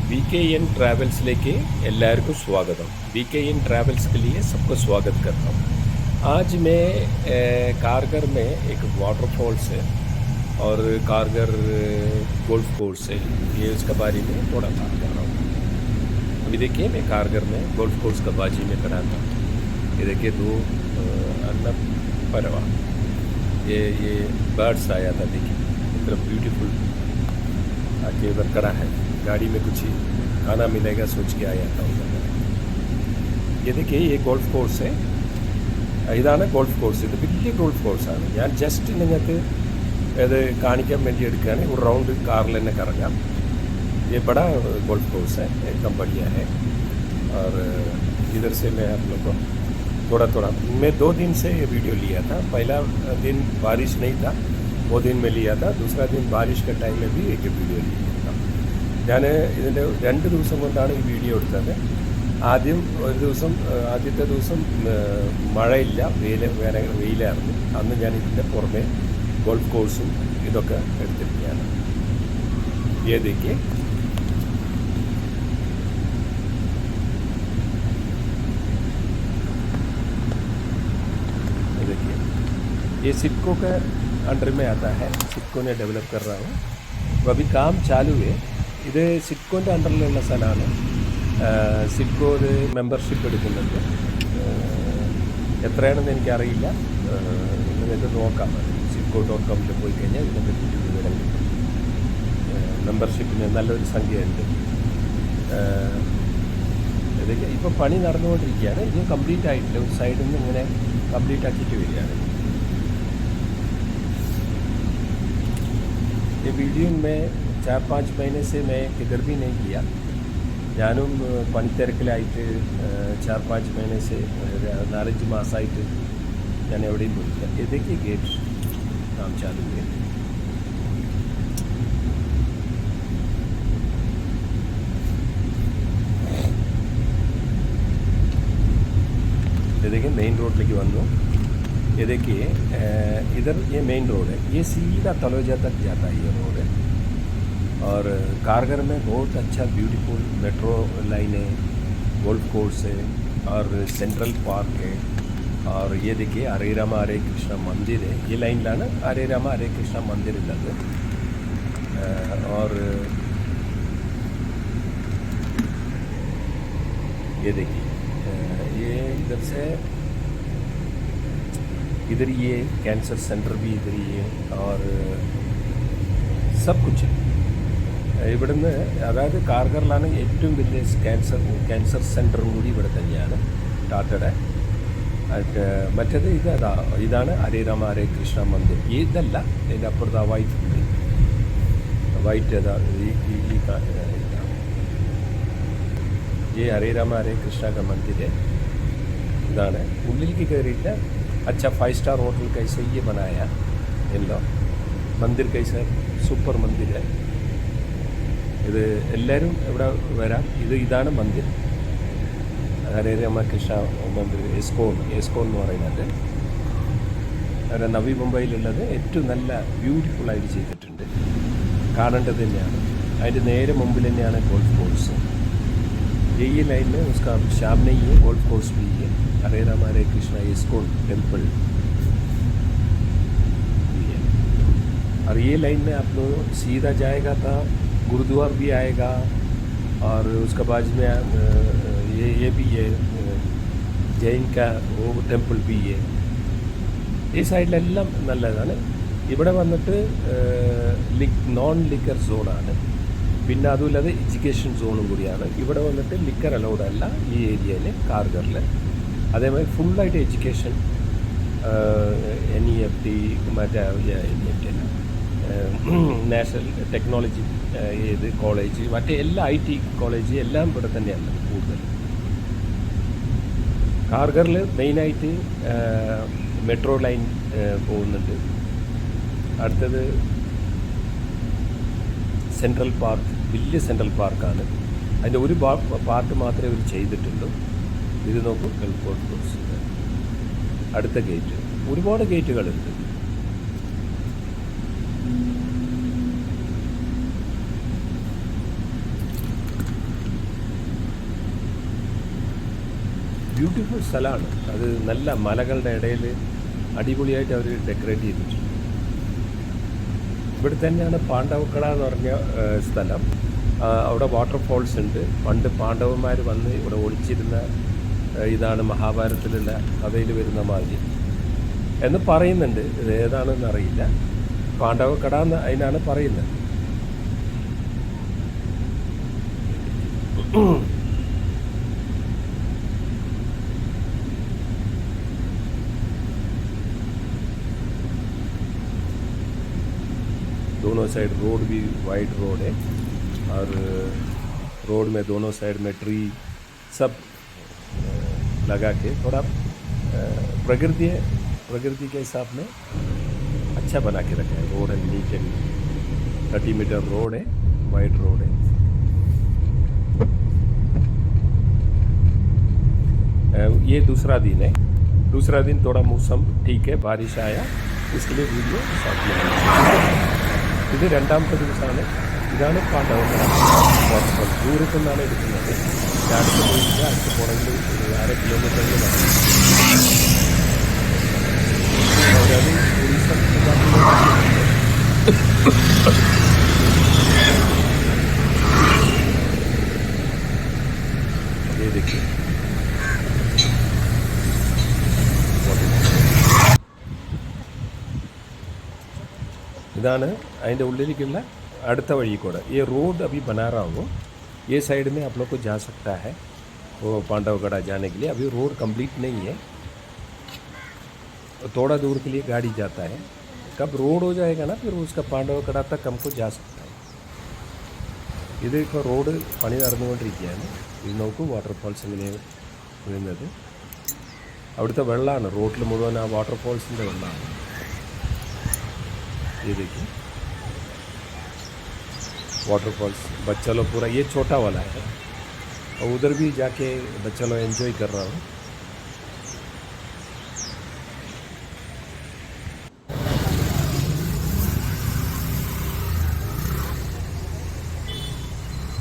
VKN travels लेके एल्लार्को स्वागतम। VKN travels के लिए सबको स्वागत करता हूँ। आज मैं कारगर में एक वाटरफॉल्स है और कारगर गोल्फ कोर्स है, ये उसका बारे में थोड़ा बात कर रहा हूँ। अभी देखिए मैं कारगर में गोल्फ कोर्स का बाजी में खड़ा था। ये देखिए दो अन्ना परवा, ये बर्ड्स आया था, देखिए इतना ब्यूटीफुल आके इधर खड़ा है। गाड़ी में कुछ खाना मिलेगा सोच के आया था उधर। ये देखिए ये गोल्फ कोर्स है, ഇതാണ് ഗോൾഫ് കോഴ്സ്. ഇത് വലിയ ഗോൾഫ് കോഴ്സാണ്. ഞാൻ ജസ്റ്റ് നിങ്ങൾക്ക് ഇത് കാണിക്കാൻ വേണ്ടി എടുക്കുകയാണ്. ഒരു राउंड കാറിൽ തന്നെ കറങ്ങാം. ये बड़ा गोल्फ कोर्स है, एकदम बढ़िया है. और इधर से मैं आप लोग को थोड़ा थोड़ा मैं 2 दिन से ये वीडियो लिया था. पहला दिन बारिश नहीं था, वो दिन में लिया था. दूसरा दिन बारिश के टाइम में भी एक वीडियो लिया था. ഞാൻ ഇതിൻ്റെ 2 ദിവസം കൊണ്ടാണ് ഈ വീഡിയോ എടുത്തത്. ആദ്യത്തെ ദിവസം മഴയില്ല, വെയിലായിരുന്നു. അന്ന് ഞാൻ ഇതിൻ്റെ പുറമെ ഗോൾഫ് കോഴ്സും ഇതൊക്കെ എടുത്തിരിക്കുകയാണ്. ഏതൊക്കെ देखिए ये सिडको के अंडर में आता है. सिडको ने डेवलप कर रहा हूँ. तो अभी काम चालू है. ഇത് സിഡ്കോൻ്റെ അണ്ടറിലുള്ള സ്ഥലമാണ്. സിഡ്കോ ഒരു മെമ്പർഷിപ്പ് എടുക്കുന്നുണ്ട്. എത്രയാണെന്ന് എനിക്കറിയില്ല. നിങ്ങൾക്ക് നോക്കാം. sidco.com പോയി കഴിഞ്ഞാൽ ഇതിനെ പറ്റിയിട്ട് വിവരം കിട്ടും. മെമ്പർഷിപ്പിന് നല്ലൊരു സംഖ്യയുണ്ട്. ഇതൊക്കെ ഇപ്പോൾ പണി നടന്നുകൊണ്ടിരിക്കുകയാണ്. ഇത് കംപ്ലീറ്റ് ആയിട്ടില്ല. ഒരു സൈഡിൽ നിന്ന് ഇങ്ങനെ കംപ്ലീറ്റ് ആക്കിയിട്ട് വരികയാണ്. ये वीडियो में 4-5 महीने से मैं किधर भी नहीं किया. ഞാനും പണിത്തിരക്കിലായിട്ട് 4-5 महीने से 4-5 മാസമായിട്ട് ഞാൻ എവിടെയും പോയില്ല. ഏതൊക്കെ ഗേറ്റ് നാം चालू है. ये देखिए मेन रोड लेके वनु. ये देखिए इधर ये मेन रोड है. ये सीधा तलोजा तक जाता है ये रोड है. और कारगर में बहुत अच्छा ब्यूटीफुल मेट्रो लाइन है, गोल्फ कोर्स है और सेंट्रल पार्क है. और ये देखिए हरे राम हरे कृष्णा मंदिर है. ये लाइन लाना हरे राम हरे कृष्णा मंदिर लगे. और ये देखिए ये इधर से इधर ये कैंसर सेंटर भी इधर ही है. और सब कुछ ഇവിടുന്ന്, അതായത് കാർഗറിലാണ് ഏറ്റവും വലിയ ക്യാൻസർ സെൻറ്ററും കൂടി ഇവിടെ തന്നെയാണ് ടാറ്റയുടെ. മറ്റേത് ഇതാണ് ഹരേ രാമ ഹരേ കൃഷ്ണ മന്ദിർ. ഇതല്ല, ഇതിൻ്റെ അപ്പുറത്ത് വൈറ്റ് ഈ ഹരേ രാമ ഹരേ കൃഷ്ണ का मंदिर है. ഇതാണ് ഉള്ളിലേക്ക് കയറിയിട്ട് अच्छा 5 स्टार होटल कैसे ये बनाया इन लोग. मंदिर कैसे സൂപ്പർ मंदिर है. ഇത് എല്ലാവരും ഇവിടെ വരാം. ഇതാണ് മന്ദിർ, ഹരേ രാമകൃഷ്ണ മന്ദിർ. എസ്കോൺ എന്ന് പറയുന്നത് അവിടെ നവി മുംബൈയിലുള്ളത്. ഏറ്റവും നല്ല ബ്യൂട്ടിഫുള്ളായിട്ട് ചെയ്തിട്ടുണ്ട്, കാണേണ്ടത് തന്നെയാണ്. അതിൻ്റെ നേരെ മുമ്പിൽ തന്നെയാണ് ഗോൾഫ് കോഴ്സ്. ഈ लाइन में उसका सामने ही है गोल्फ कोर्स भी है. हरे राम हरे कृष्णा इस्कॉन टेम्पल भी है. और ये लाइन में आप लोग सीधा जाएगा तो गुरुद्वार भी आएगा. और उसके बाद में ये भी है जैन का वो टेम्पल भी है. ഈ സൈഡിലെല്ലാം നല്ലതാണ്. ഇവിടെ വന്നിട്ട് നോൺ ലിക്കർ സോണാണ്. പിന്നെ അതുമില്ലാതെ എഡ്യൂക്കേഷൻ സോണും കൂടിയാണ്. ഇവിടെ വന്നിട്ട് ലിക്കർ അലൗഡ് അല്ല ഈ ഏരിയയിൽ കാർഗറിൽ. അതേമാതിരി ഫുള്ളായിട്ട് എഡ്യൂക്കേഷൻ, NEFT മറ്റേ NEFT അല്ല, നാഷണൽ ടെക്നോളജി ഏത് കോളേജ്, മറ്റേ എല്ലാ IT കോളേജ് എല്ലാം ഇവിടെ തന്നെയാണ് കൂടുതൽ. കാർഗറിൽ മെയിനായിട്ട് മെട്രോ ലൈൻ പോകുന്നുണ്ട്. അടുത്തത് സെൻട്രൽ പാർക്ക്, വലിയ സെൻട്രൽ പാർക്കാണ്. അതിൻ്റെ ഒരു പാർട്ട് മാത്രമേ ഇവർ ചെയ്തിട്ടുള്ളൂ. ഇത് നോക്കൂ, ഗൾഫ് കോഴ്സ്. അടുത്ത ഗേറ്റ്, ഒരുപാട് ഗേറ്റുകളുണ്ട്. ബ്യൂട്ടിഫുൾ സ്ഥലമാണ്. അത് നല്ല മലകളുടെ ഇടയിൽ അടിപൊളിയായിട്ട് അവർ ഡെക്കറേറ്റ് ചെയ്തിട്ടുണ്ട്. ഇവിടെ തന്നെയാണ് പാണ്ഡവക്കട എന്ന് പറഞ്ഞ സ്ഥലം. അവിടെ വാട്ടർഫോൾസ് ഉണ്ട്. പണ്ട് പാണ്ഡവന്മാർ വന്ന് ഇവിടെ ഒളിച്ചിരുന്ന ഇതാണ് മഹാഭാരതത്തിലുള്ള കഥയിൽ വരുന്ന മാതിരി എന്ന് പറയുന്നുണ്ട്. ഇത് ഏതാണെന്ന് അറിയില്ല. പാണ്ഡവക്കട എന്ന് അതിനാണ് പറയുന്നത്. दोनों साइड रोड भी वाइड रोड है और रोड में दोनों साइड में ट्री सब लगा के थोड़ा प्रकृति के हिसाब में अच्छा बना के रखा है. रोड है नीट एंड 30 मीटर रोड है, वाइड रोड है. ये दूसरा दिन है. दूसरा दिन थोड़ा मौसम ठीक है, बारिश आया, इसके लिए वीडियो साथ में. ഇത് രണ്ടാമത്തെ ദിവസമാണ്. ഇതാണ് പാണ്ഡവക്കട വാട്ടർഫോൾ. ദൂരത്തു നിന്നാണ് എടുക്കുന്നത്. അടുത്ത് പോയിട്ട് അടുത്ത് പുറകിൽ 1/2 കിലോമീറ്ററിൽ അവരത് ടൂറിസം देखिए इधान उल्लिल അടുത്ത വഴി കൂടെ. ये रोड अभी बना रहा हूँ. ये साइड में आप लोग को जा सकता है वो पांडवगढ़ जाने के लिए. अभी रोड कंप्लीट नहीं है, थोड़ा दूर के लिए गाड़ी जाता है. कब रोड हो जाएगा ना फिर उसका पांडवगढ़ तक हमको जा सकता है. ഇതിപ്പോൾ റോഡ് പണി നടന്നുകൊണ്ടിരിക്കുകയാണ്. ഇത് നോക്കൂ വാട്ടർഫോൾസ് എങ്ങനെ വരുന്നത്. അവിടുത്തെ വെള്ളമാണ് റോഡിൽ മുഴുവൻ. ആ വാട്ടർഫോൾസിൻ്റെ വെള്ളമാണ്. ये देखिए वाटरफॉल्स. बच्चा लोग पूरा, ये छोटा वाला है और उधर भी जाके बच्चा लोग एंजॉय कर रहा हूँ.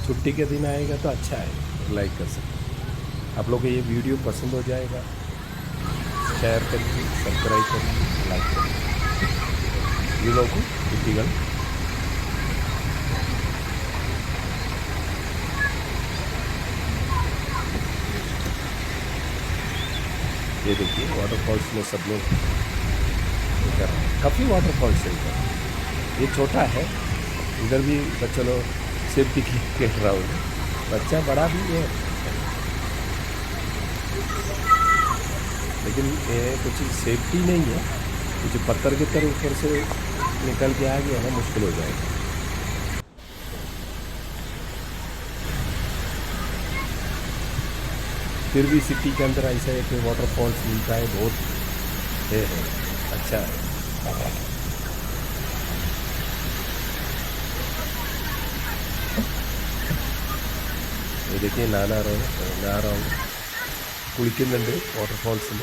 छुट्टी के दिन आएगा तो अच्छा है, लाइक कर सकते. आप लोग को ये वीडियो पसंद हो जाएगा, शेयर करिए, सब्सक्राइब करिए, लाइक करिए. ये लोग कुट्टिകൾ ये देखिए वाटरफॉल्स में सब लोग कर रहे हैं. काफ़ी वाटरफॉल्स है इधर. ये छोटा है, इधर भी बच्चा लोग सेफ्टी की खेल रहा हूँ. बच्चा बड़ा भी है लेकिन ये कुछ सेफ्टी नहीं है. कुछ पत्थर के तरह ऊपर से निकल के आ गया ना, मुश्किल हो जाएगा. फिर भी सिटी के अंदर ऐसा एक वाटरफॉल्स मिलता है, बहुत है अच्छा है. ये देखिए नहा रहा हूँ കുളിക്കുന്നുണ്ട് വാട്ടർഫോൾസിൽ.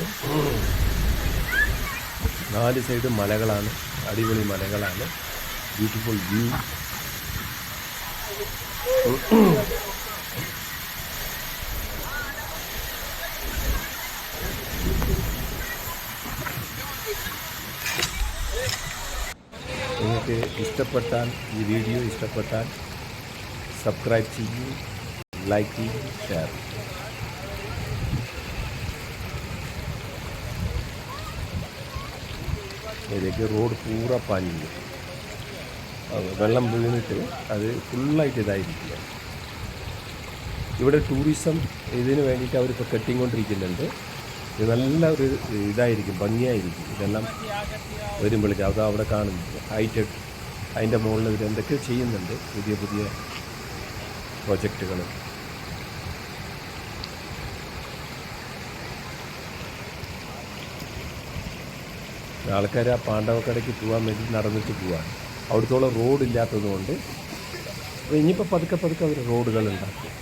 4 സൈഡും മലകളാണ്, അടിപൊളി മലകളാണ്. Beautiful view. നിങ്ങൾക്ക് ഇഷ്ടപ്പെട്ടാൽ, ഈ വീഡിയോ ഇഷ്ടപ്പെട്ടാൽ സബ്സ്ക്രൈബ് ചെയ്യൂ, ലൈക്ക് ചെയ്യൂ, ഷെയർ. देखिए रोड पूरा पानी है. വെള്ളം വീണിട്ട് അത് ഫുള്ളായിട്ട് ഇതായിരിക്കുക. ഇവിടെ ടൂറിസം ഇതിന് വേണ്ടിയിട്ട് അവരിപ്പോൾ കെട്ടിക്കൊണ്ടിരിക്കുന്നുണ്ട്. ഇത് നല്ല ഒരു ഇതായിരിക്കും, ഭംഗിയായിരിക്കും ഇതെല്ലാം വരുമ്പോഴേക്കും. അത് അവിടെ കാണുന്നുണ്ട് ഹൈറ്റ്. അതിൻ്റെ മുകളിൽ ഇവർ എന്തൊക്കെ ചെയ്യുന്നുണ്ട്, പുതിയ പുതിയ പ്രോജക്റ്റുകൾ. ആൾക്കാർ ആ പാണ്ഡവക്കടയ്ക്ക് പോകാൻ വേണ്ടി നടന്നിട്ട് പോവാണ്. അവിടുത്തോളം റോഡില്ലാത്തത് കൊണ്ട്. അപ്പോൾ ഇനിയിപ്പോൾ പതുക്കെ പതുക്കെ അവർ റോഡുകൾ ഉണ്ടാക്കും.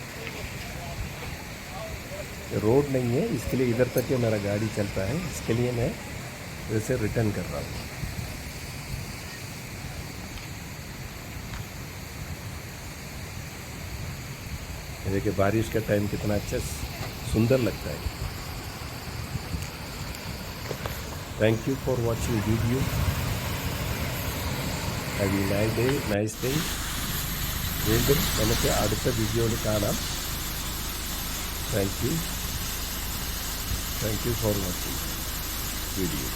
रोड नहीं है, इसके लिए इधर तक मेरा गाड़ी चलता है, इसके लिए मैं इधर से रिटर्न कर रहा हूँ. देखिए बारिश का टाइम कितना अच्छा सुंदर लगता है. Thank you for watching video. Have A nice day. വീണ്ടും നമുക്ക് അടുത്ത വീഡിയോയിൽ കാണാം. Thank you for watching video.